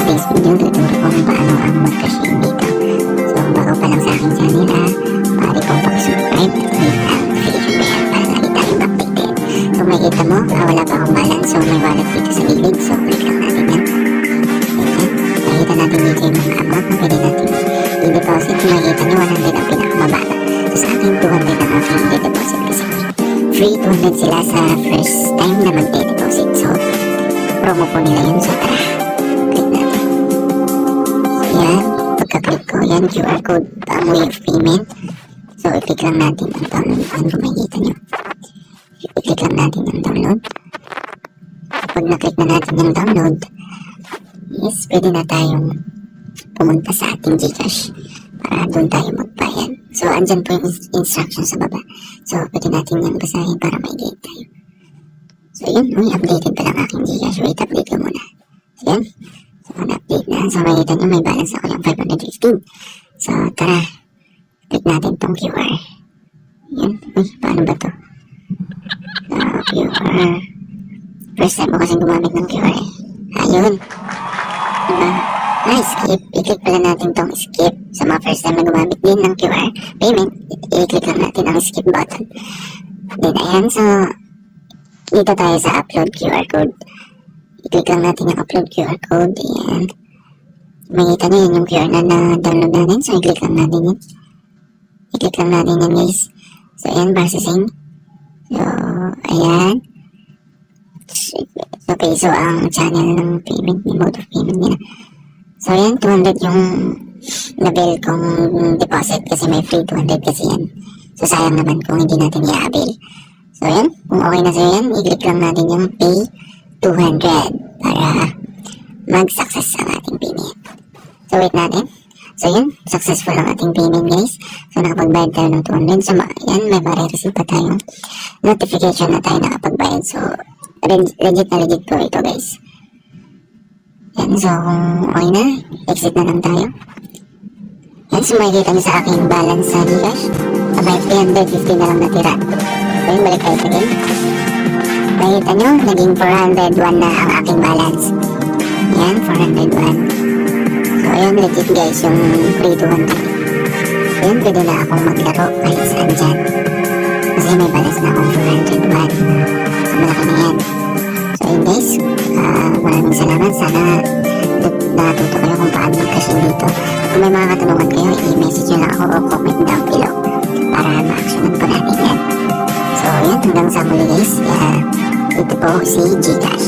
today's video, tuturo ko kung paano ang mag-cash-in dito. So kung bago pa lang sa aking channel maaari kong pag-subscribe at hit ang notification bell para lagi tayong updated. So makikita mo, wala pa akong balance, so may wallet dito sa gilid, so click lang natin yan. Makikita natin dito yung mga amount na pwede natin i-deposit. Makikita nyo 100 ang pinakamababa. So sa akin 200 ang aking i-deposit kasi free 200 sila sa first time na mag-deposit. So promo po nila yun, so tara, click natin. So yan, pagka-click ko, yan QR code ang way of payment. So i-click lang natin ang download kung makikita nyo. I-click lang natin ang download. Pag na-click na natin yung download, yes, pwede na tayong pumunta sa ating Gcash para doon tayo magbayad. So andyan po yung instructions sa baba. So pwede natin yung basahin para may-guide tayo. So yun, updated pa lang aking Gcash. Wait, update ko muna. So yun, so na-update na. So makikita nyo may balance ako yung 515. So tara, click natin tong QR. Yun, paano ba to? QR. First time ko kasi gumamit ng QR ayun. Diba? Skip. I-click pala natin tong skip. Sa mga first time na gumamit din ng QR payment, i-click lang natin ang skip button. Then ayan, so dito tayo sa upload QR code. I-click lang natin yung upload QR code. Ayan. Makikita nyo yun yung QR na na-download natin. So i-click lang natin yun. I-click lang natin yan guys. So ayan, processing. So ayan. Okay, so ang channel ng payment, mode of payment nila. So ayan, 200 yung na-bill kong deposit kasi may free 200 kasi yan. So sayang naman kung hindi natin i-avail. So ayan, kung okay na sa'yo yan, i-click lang natin yung pay 200 para mag-success ang ating payment. So wait natin. So yun, successful ang ating payment guys. So nakapagbayad tayo ng 200. So yan, may receive pa tayong notification na tayo nakapagbayad. So legit na legit po ito guys. Yan, so kung okay na, exit na lang tayo. Yan, so makikita nyo sa aking balance sa Gcash. About 350 na lang natira. So yun, balik tayo sa game. Makikita nyo, naging 401 na ang aking balance. Yan, 401. So ayan, legit guys yung free 200. So yun, pwede na akong maglaro kahit saan dyan. Kasi may balance na akong 401. So malaki na yan. So yun guys, maraming salamat. Sana natuto kayo kung paano mag-cash-in dito. Kung may mga katanungan kayo, i-message nyo lang ako o comment down below para ma-actionan po natin yan. So yun, hanggang sa muli guys. Ito po si Gcash.